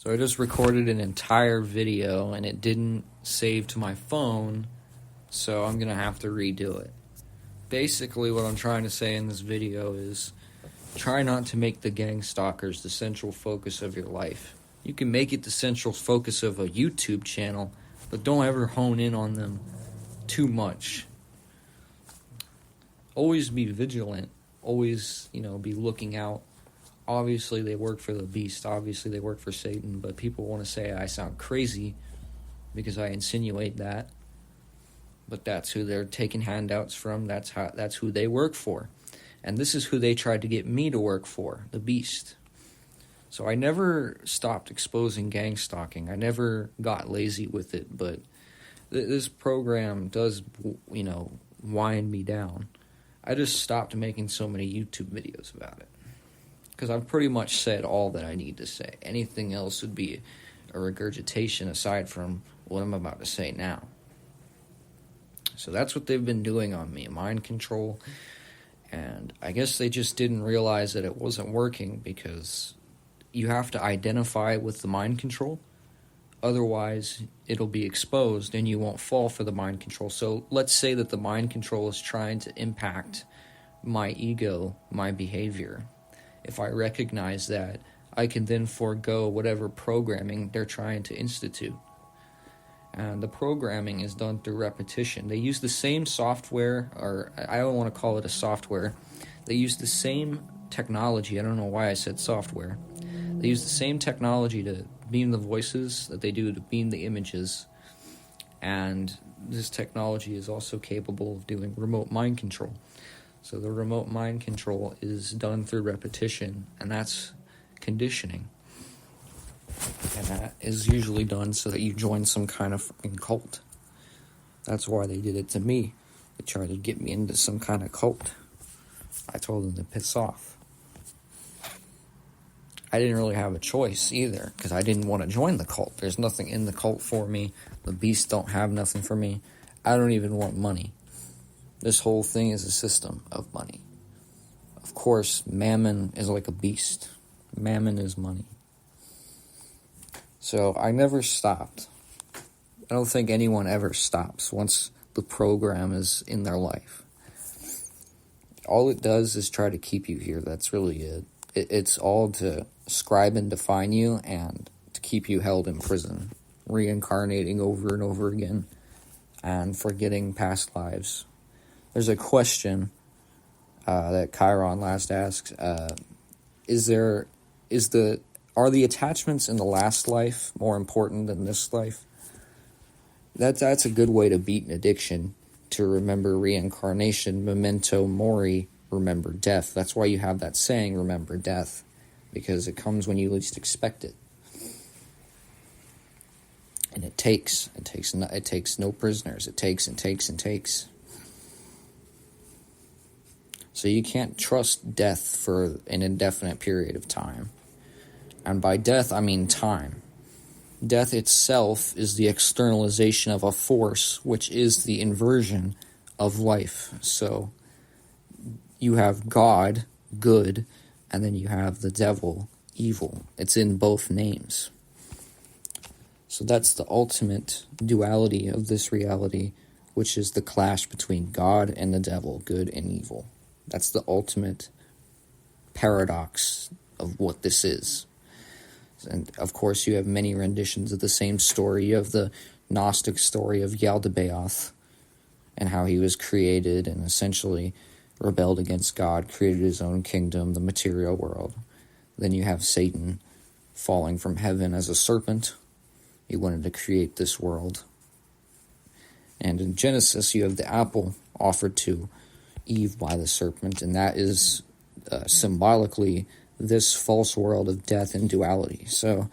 So I just recorded an entire video and it didn't save to my phone, so I'm going to have to redo it. Basically, what I'm trying to say in this video is try not to make the gang stalkers the central focus of your life. You can make it the central focus of a YouTube channel, but don't ever hone in on them too much. Always be vigilant. Always, be looking out. Obviously, they work for the beast. Obviously, they work for Satan. But people want to say I sound crazy because I insinuate that. But that's who they're taking handouts from. That's who they work for. And this is who they tried to get me to work for, the beast. So I never stopped exposing gang stalking. I never got lazy with it. But this program does, wind me down. I just stopped making so many YouTube videos about it. Because I've pretty much said all that I need to say. Anything else would be a regurgitation aside from what I'm about to say now. So that's what they've been doing on me, mind control. And I guess they just didn't realize that it wasn't working because you have to identify with the mind control. Otherwise, it'll be exposed and you won't fall for the mind control. So let's say that the mind control is trying to impact my ego, my behavior. If I recognize that, I can then forego whatever programming they're trying to institute. And the programming is done through repetition. They use the same software, or I don't want to call it a software. They use the same technology. I don't know why I said software. They use the same technology to beam the voices that they do to beam the images. And this technology is also capable of doing remote mind control. So the remote mind control is done through repetition, and that's conditioning. And that is usually done so that you join some kind of fucking cult. That's why they did it to me. They tried to get me into some kind of cult. I told them to piss off. I didn't really have a choice either, because I didn't want to join the cult. There's nothing in the cult for me. The beasts don't have nothing for me. I don't even want money. This whole thing is a system of money. Of course, mammon is like a beast. Mammon is money. So I never stopped. I don't think anyone ever stops once the program is in their life. All it does is try to keep you here. That's really it. It's all to scribe and define you and to keep you held in prison, reincarnating over and over again and forgetting past lives. There's a question that Chiron last asks. Are the attachments in the last life more important than this life? That's a good way to beat an addiction, to remember reincarnation, memento mori, remember death. That's why you have that saying, remember death, because it comes when you least expect it. And it takes no prisoners. It takes and takes and takes. So you can't trust death for an indefinite period of time. And by death, I mean time. Death itself is the externalization of a force, which is the inversion of life. So you have God, good, and then you have the devil, evil. It's in both names. So that's the ultimate duality of this reality, which is the clash between God and the devil, good and evil. That's the ultimate paradox of what this is. And, of course, you have many renditions of the same story. You have the Gnostic story of Yaldabaoth and how he was created and essentially rebelled against God, created his own kingdom, the material world. Then you have Satan falling from heaven as a serpent. He wanted to create this world. And in Genesis, you have the apple offered to Eve by the serpent, and that is symbolically this false world of death and duality. So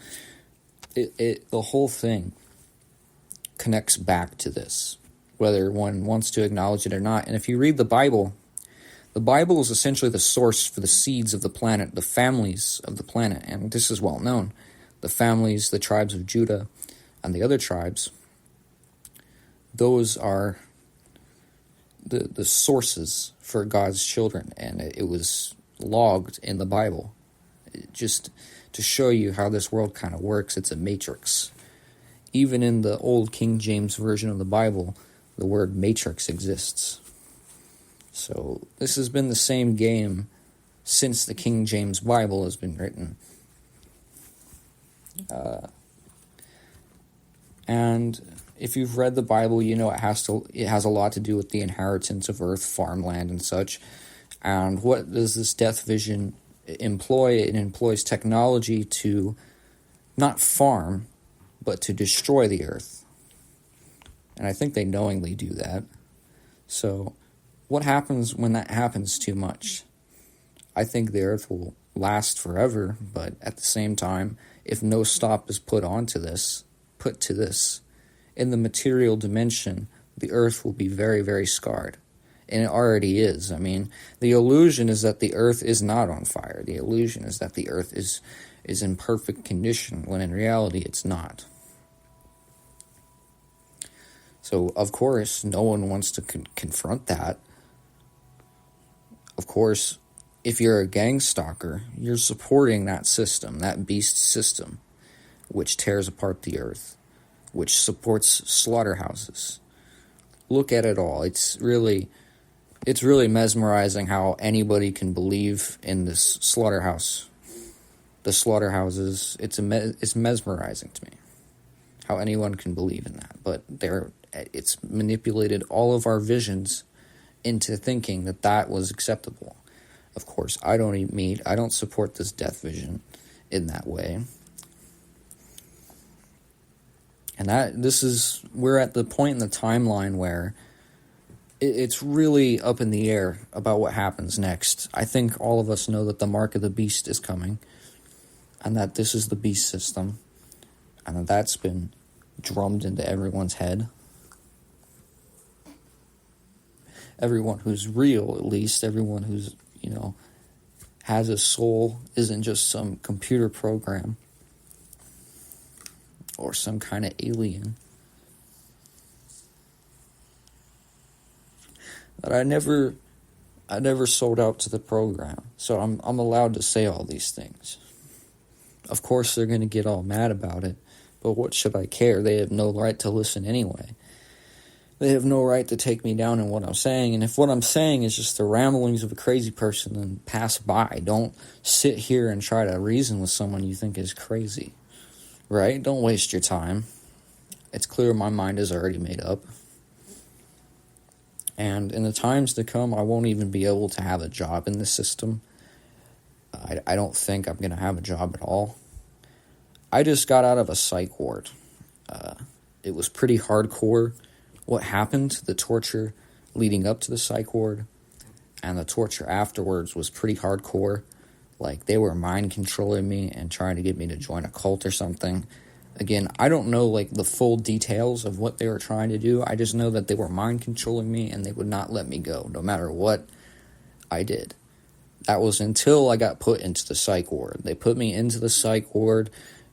the whole thing connects back to this, whether one wants to acknowledge it or not. And if you read the Bible is essentially the source for the seeds of the planet, the families of the planet, and this is well known. The families, the tribes of Judah, and the other tribes, those are the sources for God's children, and it was logged in the Bible. Just to show you how this world kind of works, it's a matrix. Even in the old King James Version of the Bible, the word matrix exists. So this has been the same game since the King James Bible has been written. And if you've read the Bible, you know it has a lot to do with the inheritance of earth, farmland, and such. And what does this death vision employ? It employs technology to not farm, but to destroy the earth. And I think they knowingly do that. So what happens when that happens too much? I think the earth will last forever, but at the same time, if no stop is put to this, in the material dimension, the earth will be very, very scarred. And it already is. I mean, the illusion is that the earth is not on fire. The illusion is that the earth is in perfect condition, when in reality it's not. So, of course, no one wants to confront that. Of course, if you're a gang stalker, you're supporting that system, that beast system, which tears apart the earth, which supports slaughterhouses. Look at it all. It's really mesmerizing how anybody can believe in this slaughterhouse. The slaughterhouses, it's mesmerizing to me how anyone can believe in that. But it's manipulated all of our visions into thinking that was acceptable. Of course, I don't support this death vision in that way. And we're at the point in the timeline where it's really up in the air about what happens next. I think all of us know that the mark of the beast is coming, and that this is the beast system, and that's been drummed into everyone's head. Everyone who's real, at least, everyone who's, has a soul, isn't just some computer program or some kind of alien. But I never sold out to the program, so I'm allowed to say all these things. Of course, they're going to get all mad about it, but what should I care? They have no right to listen anyway. They have no right to take me down in what I'm saying, and if what I'm saying is just the ramblings of a crazy person, then pass by. Don't sit here and try to reason with someone you think is crazy, right? Don't waste your time. It's clear my mind is already made up. And in the times to come, I won't even be able to have a job in this system. I don't think I'm going to have a job at all. I just got out of a psych ward. It was pretty hardcore. What happened, the torture leading up to the psych ward, and the torture afterwards was pretty hardcore. Like, they were mind controlling me and trying to get me to join a cult or something. Again, I don't know, the full details of what they were trying to do. I just know that they were mind controlling me, and they would not let me go, no matter what I did. That was until I got put into the psych ward. They put me into the psych ward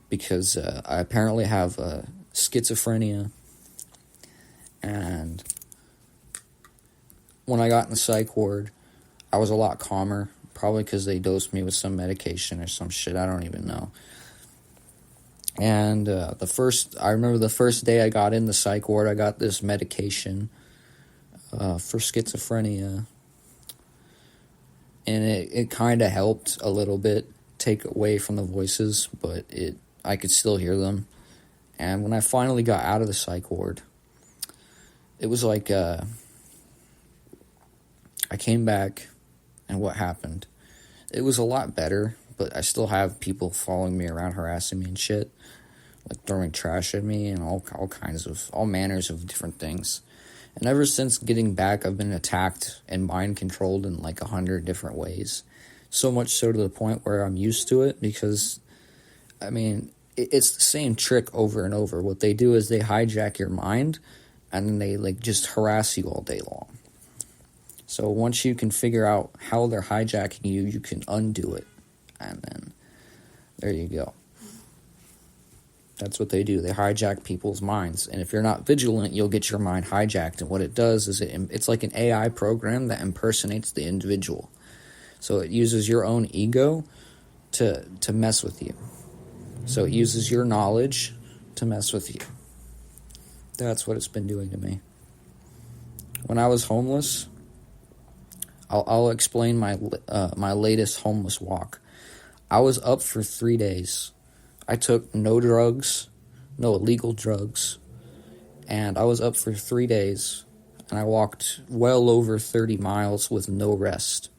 because I apparently have schizophrenia. And when I got in the psych ward, I was a lot calmer, probably because they dosed me with some medication or some shit, I don't even know. And I remember the first day I got in the psych ward, I got this medication for schizophrenia. And it kind of helped a little bit take away from the voices, but I could still hear them. And when I finally got out of the psych ward, it was like I came back, and what happened? It was a lot better, but I still have people following me around, harassing me and shit, like throwing trash at me and all manners of different things. And ever since getting back, I've been attacked and mind controlled in 100 different ways. So much so to the point where I'm used to it because, it's the same trick over and over. What they do is they hijack your mind, and then they just harass you all day long. So once you can figure out how they're hijacking you, you can undo it. And then there you go. That's what they do. They hijack people's minds. And if you're not vigilant, you'll get your mind hijacked. And what it does is it's like an AI program that impersonates the individual. So it uses your own ego to mess with you. So it uses your knowledge to mess with you. That's what it's been doing to me. When I was homeless, I'll explain my latest homeless walk. I was up for 3 days. I took no drugs, no illegal drugs, and I was up for 3 days, and I walked well over 30 miles with no rest.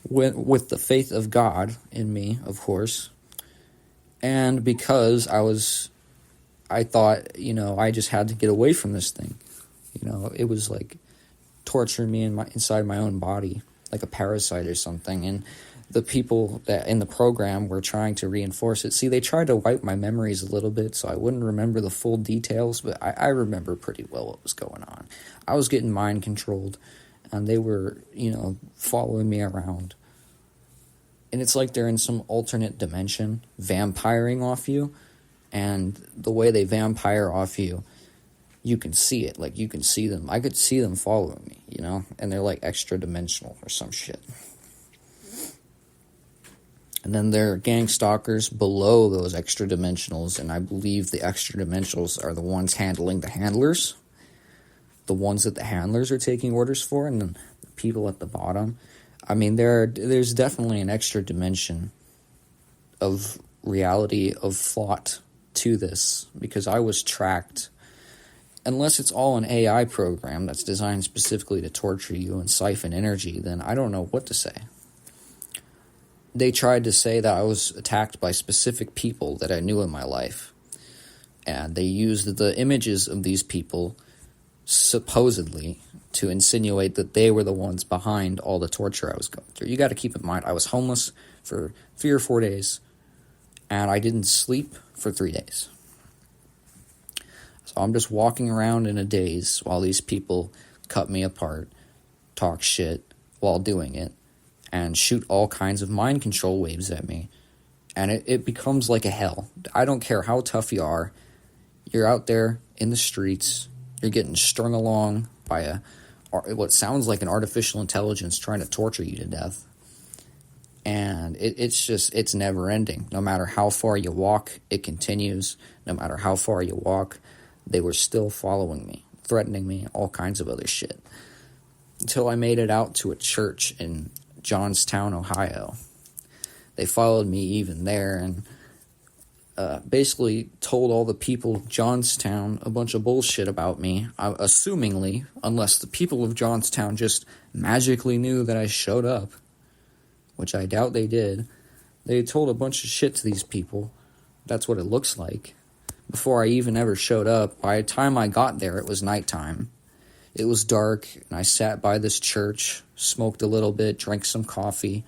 With the faith of God in me, of course, and because I thought, I just had to get away from this thing. It was like torturing me inside my own body, like a parasite or something, and the people that in the program were trying to reinforce it. See, they tried to wipe my memories a little bit so I wouldn't remember the full details, but I remember pretty well what was going on. I was getting mind controlled, and they were, following me around. And it's like they're in some alternate dimension, vampiring off you, and the way they vampire off you, you can see it. Like, you can see them. I could see them following me, and they're like extra dimensional or some shit. And then there are gang stalkers below those extra dimensionals, and I believe the extra dimensionals are the ones handling the handlers, the ones that the handlers are taking orders for, and then the people at the bottom. I mean, there's definitely an extra dimension of reality, of thought to this, because I was tracked. Unless it's all an AI program that's designed specifically to torture you and siphon energy, then I don't know what to say. They tried to say that I was attacked by specific people that I knew in my life. And they used the images of these people, supposedly, to insinuate that they were the ones behind all the torture I was going through. You got to keep in mind, I was homeless for 3 or 4 days, and I didn't sleep for 3 days. So I'm just walking around in a daze while these people cut me apart, talk shit while doing it, and shoot all kinds of mind control waves at me. And it becomes like a hell. I don't care how tough you are. You're out there in the streets. You're getting strung along by what sounds like an artificial intelligence trying to torture you to death. And it's never ending. No matter how far you walk, it continues. No matter how far you walk, they were still following me, threatening me, all kinds of other shit. Until I made it out to a church in Johnstown, Ohio. They followed me even there and basically told all the people of Johnstown a bunch of bullshit about me, assumingly, unless the people of Johnstown just magically knew that I showed up, which I doubt they did. They told a bunch of shit to these people. That's what it looks like. Before I even ever showed up, by the time I got there, it was nighttime. It was dark, and I sat by this church, smoked a little bit, drank some coffee.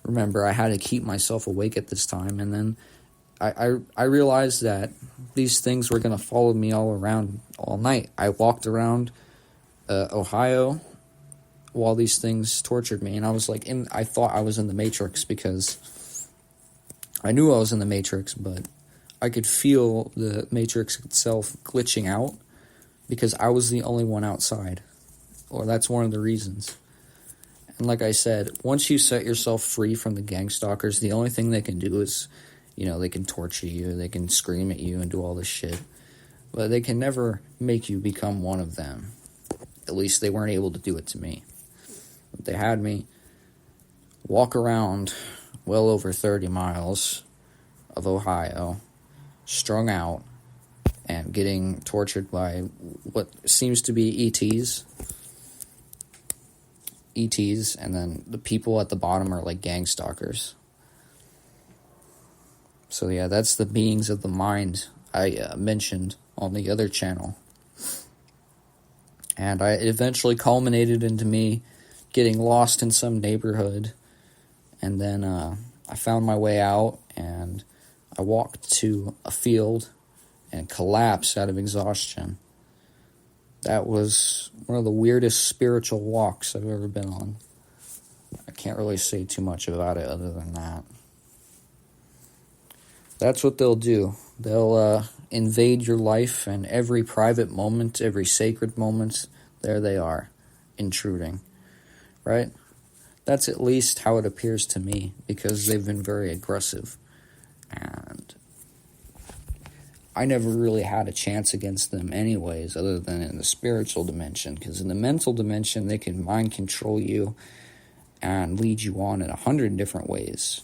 Remember, I had to keep myself awake at this time, and then I realized that these things were going to follow me all around all night. I walked around Ohio while these things tortured me, and I was like, I thought I was in the Matrix because I knew I was in the Matrix, but I could feel the Matrix itself glitching out because I was the only one outside, or that's one of the reasons. And like I said, once you set yourself free from the gang stalkers, the only thing they can do is, they can torture you, they can scream at you and do all this shit, but they can never make you become one of them. At least they weren't able to do it to me. But they had me walk around well over 30 miles of Ohio, strung out, and getting tortured by what seems to be ETs, and then the people at the bottom are like gang stalkers. So yeah, that's the beings of the mind I mentioned on the other channel. And it eventually culminated into me getting lost in some neighborhood, and then I found my way out, and I walked to a field and collapsed out of exhaustion. That was one of the weirdest spiritual walks I've ever been on. I can't really say too much about it other than that. That's what they'll do. They'll invade your life, and every private moment, every sacred moment, there they are, intruding. Right? That's at least how it appears to me, because they've been very aggressive. And I never really had a chance against them anyways, other than in the spiritual dimension, because in the mental dimension, they can mind control you and lead you on in 100 different ways.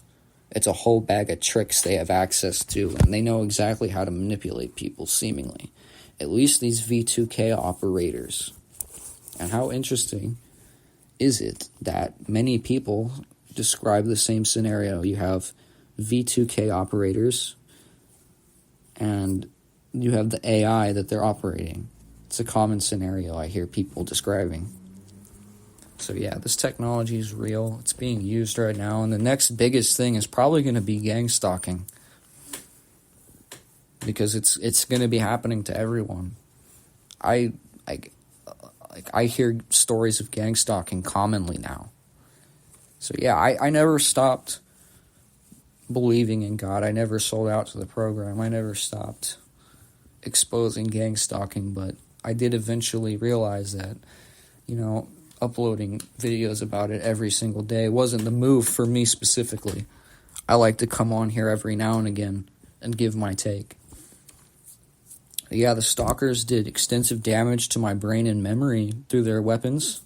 It's a whole bag of tricks they have access to, and they know exactly how to manipulate people, seemingly. At least these V2K operators. And how interesting is it that many people describe the same scenario? You have V2K operators, and you have the AI that they're operating. It's a common scenario I hear people describing. So yeah, this technology is real. It's being used right now, and the next biggest thing is probably going to be gangstalking, because it's going to be happening to everyone. I hear stories of gangstalking commonly now. So yeah, I never stopped believing in God. I never sold out to the program. I never stopped exposing gangstalking, but I did eventually realize that, uploading videos about it every single day wasn't the move for me specifically. I like to come on here every now and again and give my take. Yeah, the stalkers did extensive damage to my brain and memory through their weapons.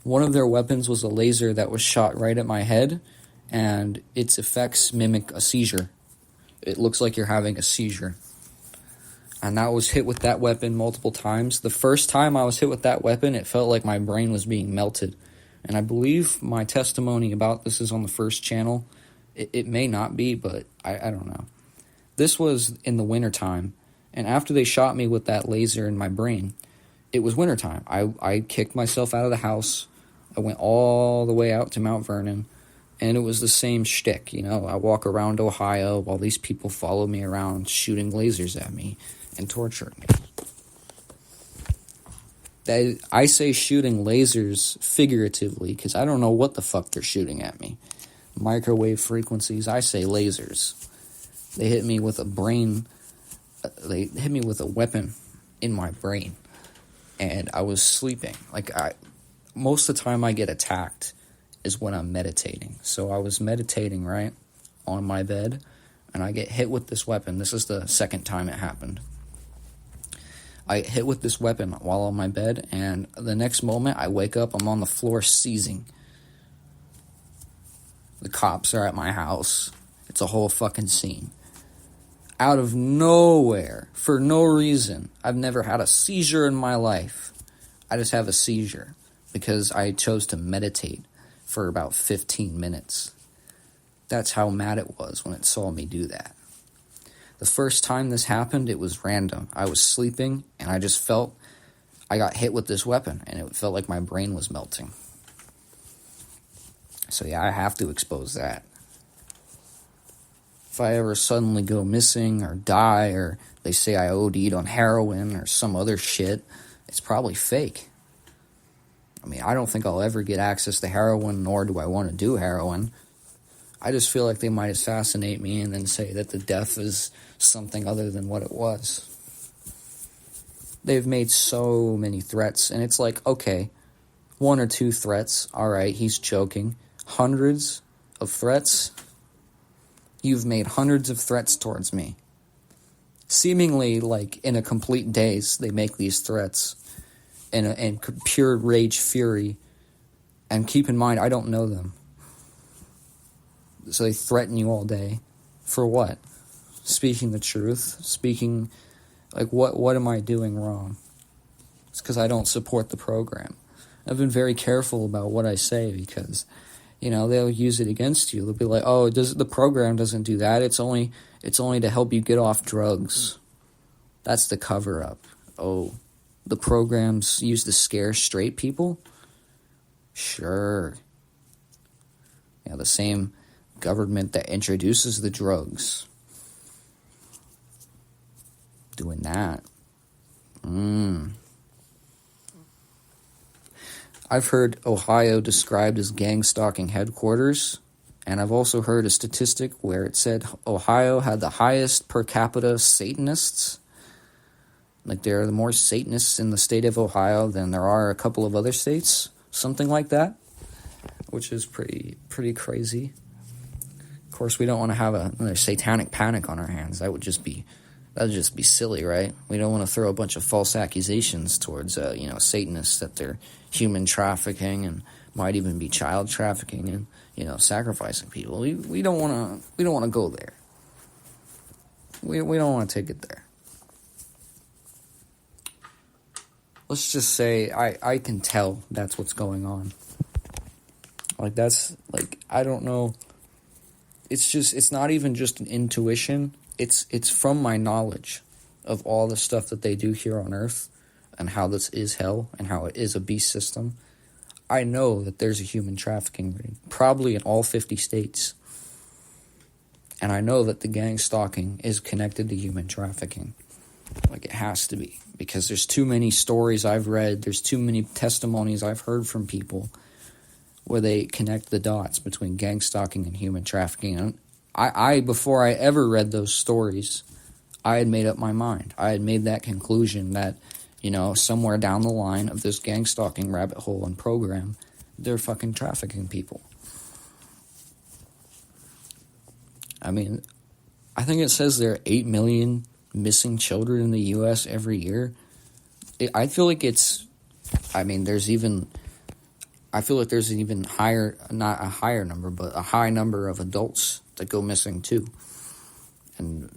One of their weapons was a laser that was shot right at my head, and its effects mimic a seizure. It looks like you're having a seizure. And I was hit with that weapon multiple times. The first time I was hit with that weapon, it felt like my brain was being melted. And I believe my testimony about this is on the first channel. It may not be, but I don't know. This was in the wintertime. And after they shot me with that laser in my brain, it was wintertime. I kicked myself out of the house. I went all the way out to Mount Vernon. And it was the same shtick, I walk around Ohio while these people follow me around shooting lasers at me and torturing me. I say shooting lasers figuratively because I don't know what the fuck they're shooting at me. Microwave frequencies, I say lasers. They hit me with a weapon in my brain. And I was sleeping. Most of the time I get attacked is when I'm meditating. So I was meditating, right, on my bed, and I get hit with this weapon. This is the second time it happened. I get hit with this weapon while on my bed, and the next moment I wake up, I'm on the floor seizing. The cops are at my house. It's a whole fucking scene. Out of nowhere, for no reason. I've never had a seizure in my life. I just have a seizure because I chose to meditate for about 15 minutes. That's how mad it was when it saw me do that. The first time this happened, it was random. I was sleeping, and I just felt I got hit with this weapon, and it felt like my brain was melting. So yeah, I have to expose that. If I ever suddenly go missing or die, or they say I OD'd on heroin or some other shit, it's probably fake. I don't think I'll ever get access to heroin, nor do I want to do heroin. I just feel like they might assassinate me and then say that the death is something other than what it was. They've made so many threats, and it's like, okay, 1 or 2 threats, alright, he's joking. Hundreds of threats? You've made hundreds of threats towards me. Seemingly, in a complete daze, they make these threats. In pure rage fury. And keep in mind, I don't know them. So they threaten you all day. For what? Speaking the truth? Speaking, what am I doing wrong? It's because I don't support the program. I've been very careful about what I say because, they'll use it against you. They'll be like, oh, the program doesn't do that. It's only to help you get off drugs. That's the cover-up. Oh, the programs used to scare straight people? Sure. Yeah, the same government that introduces the drugs. Doing that. I've heard Ohio described as gang-stalking headquarters, and I've also heard a statistic where it said Ohio had the highest per capita Satanists. There are more Satanists in the state of Ohio than there are a couple of other states. Something like that. which is pretty crazy. Of course, we don't want to have another satanic panic on our hands. That'd just be silly, right? We don't want to throw a bunch of false accusations towards Satanists that they're human trafficking and might even be child trafficking and sacrificing people. We don't want to go there. We don't want to take it there. Let's just say I can tell that's what's going on. I don't know. It's not even just an intuition. It's from my knowledge of all the stuff that they do here on Earth and how this is hell and how it is a beast system. I know that there's a human trafficking ring, probably in all 50 states. And I know that the gang stalking is connected to human trafficking. It has to be. Because there's too many stories I've read, there's too many testimonies I've heard from people where they connect the dots between gang stalking and human trafficking. And I before I ever read those stories, I had made up my mind. I had made that conclusion that, somewhere down the line of this gang stalking rabbit hole and program, they're fucking trafficking people. I mean, I think it says there are 8 million missing children in the U.S. every year. I feel like there's an even higher, not a higher number, but a high number of adults that go missing too. And,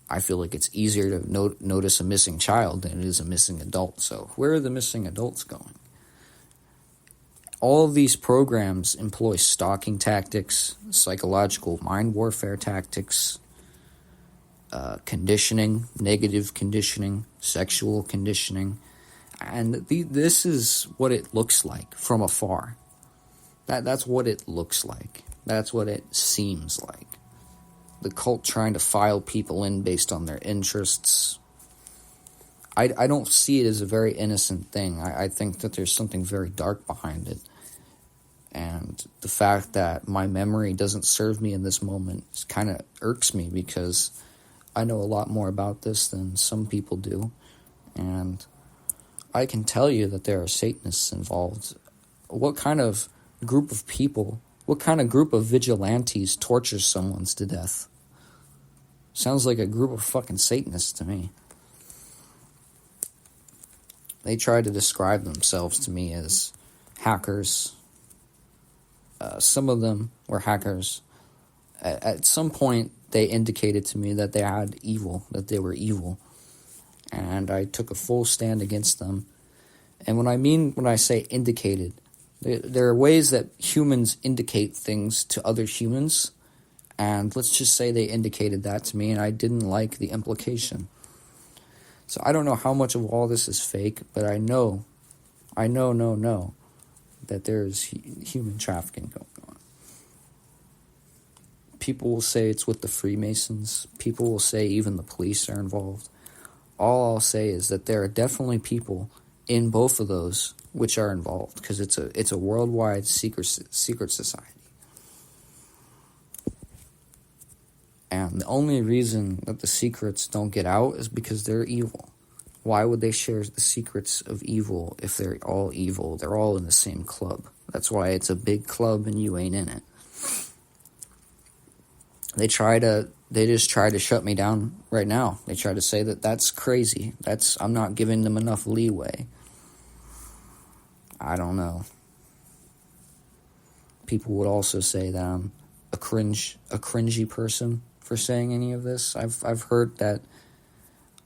I feel like it's easier to notice a missing child than it is a missing adult. So where are the missing adults going? All of these programs employ stalking tactics, psychological mind warfare tactics, conditioning, negative conditioning, sexual conditioning. And this is what it looks like from afar. That's what it looks like. That's what it seems like. The cult trying to file people in based on their interests. I don't see it as a very innocent thing. I think that there's something very dark behind it. And the fact that my memory doesn't serve me in this moment kind of irks me because I know a lot more about this than some people do. And I can tell you that there are Satanists involved. What kind of group of people, what kind of group of vigilantes tortures someone to death? Sounds like a group of fucking Satanists to me. They try to describe themselves to me as hackers. Some of them were hackers. At some point, they indicated to me that they had evil, that they were evil. And I took a full stand against them. And when I say indicated, there are ways that humans indicate things to other humans. And let's just say they indicated that to me, and I didn't like the implication. So I don't know how much of all this is fake, but I know that there's human trafficking going on. People will say it's with the Freemasons. People will say even the police are involved. All I'll say is that there are definitely people in both of those which are involved, because it's a worldwide secret society. And the only reason that the secrets don't get out is because they're evil. Why would they share the secrets of evil if they're all evil? They're all in the same club. That's why it's a big club and you ain't in it. They just try to shut me down right now. They try to say that that's crazy. I'm not giving them enough leeway. I don't know. People would also say that I'm a cringy person for saying any of this. I've heard that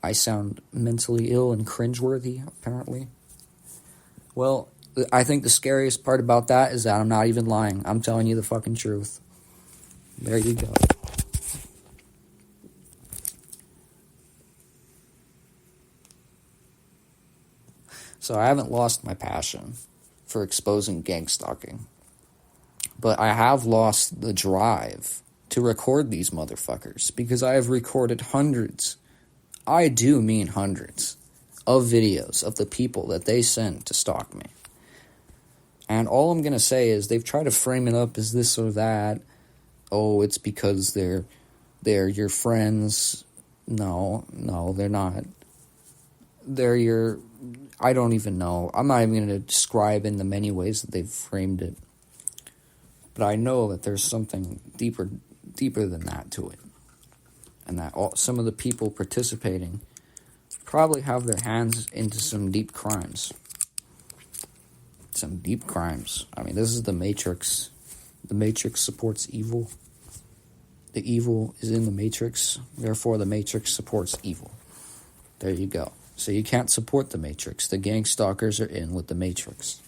I sound mentally ill and cringeworthy, apparently. Well, I think the scariest part about that is that I'm not even lying. I'm telling you the fucking truth. There you go. So I haven't lost my passion for exposing gang stalking. But I have lost the drive to record these motherfuckers, because I have recorded hundreds, I do mean hundreds, of videos of the people that they send to stalk me. And all I'm going to say is they've tried to frame it up as this or that. Oh, it's because they're your friends. No, they're not. I don't even know. I'm not even going to describe in the many ways that they've framed it. But I know that there's something deeper than that to it. And that some of the people participating probably have their hands into some deep crimes. Some deep crimes. I mean, this is the Matrix. The Matrix supports evil. The evil is in the Matrix. Therefore, the Matrix supports evil. There you go. So you can't support the Matrix. The gangstalkers are in with the Matrix.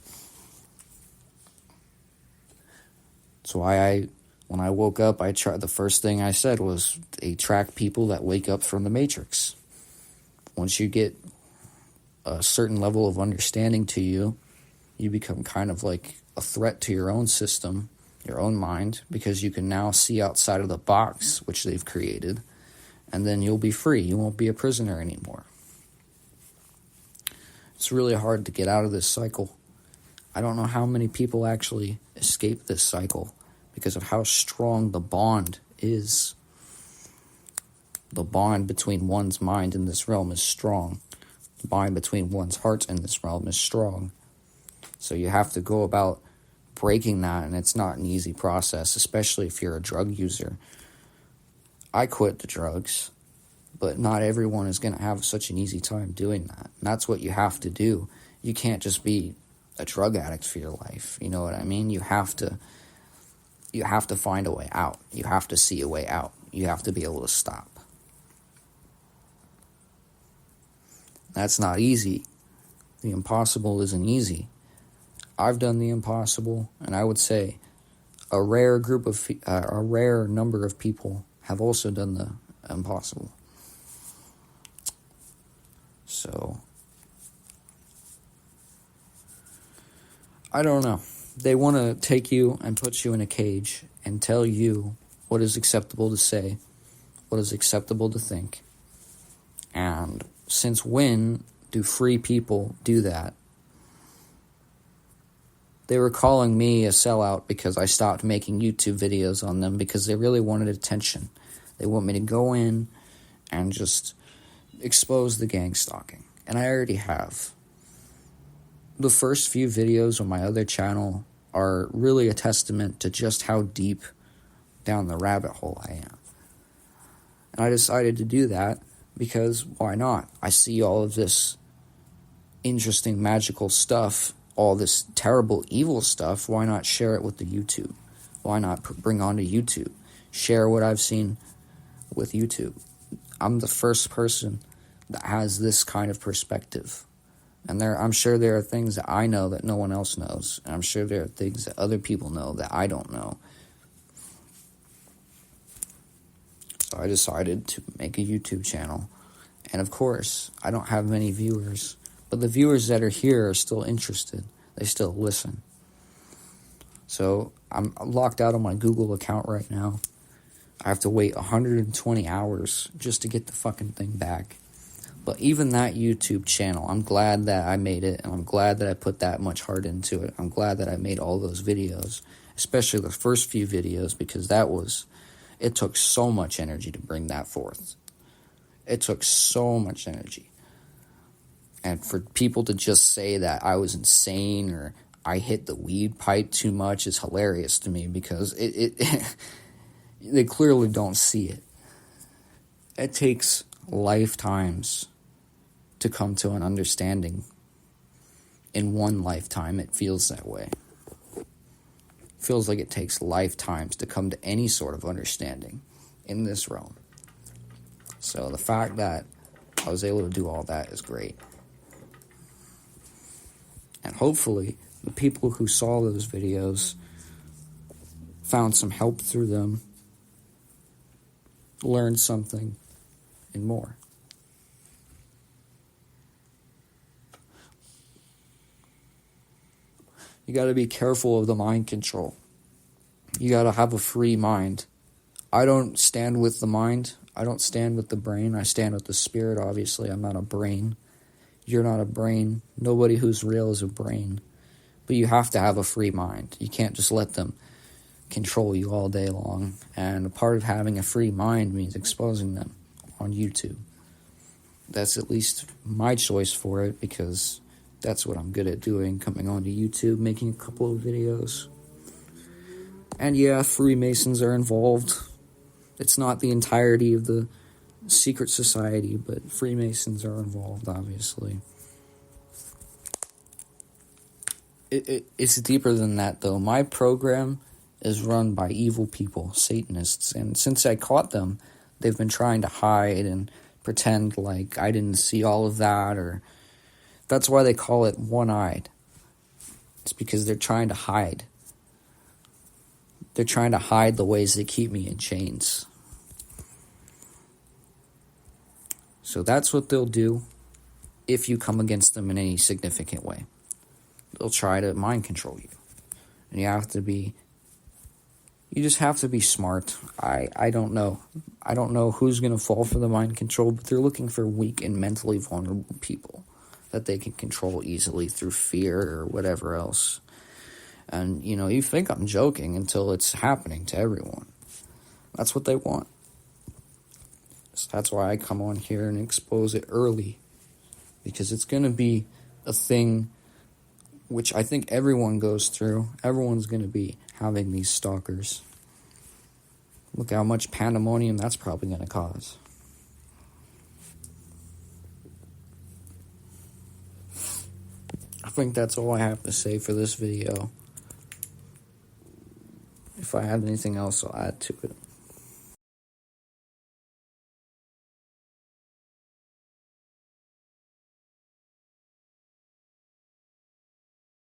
That's why when I woke up, the first thing I said was they track people that wake up from the Matrix. Once you get a certain level of understanding to you, you become kind of like a threat to your own system, your own mind, because you can now see outside of the box which they've created, and then you'll be free. You won't be a prisoner anymore. It's really hard to get out of this cycle. I don't know how many people actually escape this cycle because of how strong the bond is. The bond between one's mind in this realm is strong. The bond between one's heart in this realm is strong. So you have to go about breaking that, and it's not an easy process, especially if you're a drug user. I quit the drugs, but not everyone is going to have such an easy time doing that. And that's what you have to do. You can't just be a drug addict for your life. You know what I mean? You have to find a way out. You have to see a way out. You have to be able to stop. That's not easy. The impossible isn't easy. I've done the impossible, and I would say a rare number of people have also done the impossible. So, I don't know. They want to take you and put you in a cage and tell you what is acceptable to say, what is acceptable to think. And since when do free people do that? They were calling me a sellout because I stopped making YouTube videos on them because they really wanted attention. They want me to go in and just expose the gang stalking. And I already have. The first few videos on my other channel are really a testament to just how deep down the rabbit hole I am. And I decided to do that because why not? I see all of this interesting magical stuff, all this terrible evil stuff. Why not share it with the YouTube? Why not bring on to YouTube? Share what I've seen with YouTube. I'm the first person that has this kind of perspective. And I'm sure there are things that I know that no one else knows. And I'm sure there are things that other people know that I don't know. So I decided to make a YouTube channel. And of course, I don't have many viewers. But the viewers that are here are still interested. They still listen. So I'm locked out on my Google account right now. I have to wait 120 hours just to get the fucking thing back. But even that YouTube channel, I'm glad that I made it, and I'm glad that I put that much heart into it. I'm glad that I made all those videos, especially the first few videos, because it took so much energy to bring that forth. It took so much energy. And for people to just say that I was insane or I hit the weed pipe too much is hilarious to me, because they clearly don't see it. It takes lifetimes to come to an understanding. In one lifetime, it feels that way. It feels like it takes lifetimes to come to any sort of understanding in this realm. So the fact that I was able to do all that is great. And hopefully, the people who saw those videos found some help through them, learned something, and more. You got to be careful of the mind control. You got to have a free mind. I don't stand with the mind. I don't stand with the brain. I stand with the spirit, obviously. I'm not a brain. You're not a brain. Nobody who's real is a brain. But you have to have a free mind. You can't just let them control you all day long. And a part of having a free mind means exposing them on YouTube. That's at least my choice for it, because that's what I'm good at doing, coming onto YouTube, making a couple of videos. And yeah, Freemasons are involved. It's not the entirety of the secret society, but Freemasons are involved, obviously. It's deeper than that, though. My program is run by evil people, Satanists, and since I caught them, they've been trying to hide and pretend like I didn't see all of that, or that's why they call it one-eyed. It's because they're trying to hide. They're trying to hide the ways they keep me in chains. So that's what they'll do if you come against them in any significant way. They'll try to mind control you. And you just have to be smart. I don't know. I don't know who's going to fall for the mind control, but they're looking for weak and mentally vulnerable people that they can control easily through fear or whatever else. And, you think I'm joking until it's happening to everyone. That's what they want. So that's why I come on here and expose it early. Because it's going to be a thing which I think everyone goes through. Everyone's going to be having these stalkers. Look how much pandemonium that's probably going to cause. I think that's all I have to say for this video. If I have anything else, I'll add to it.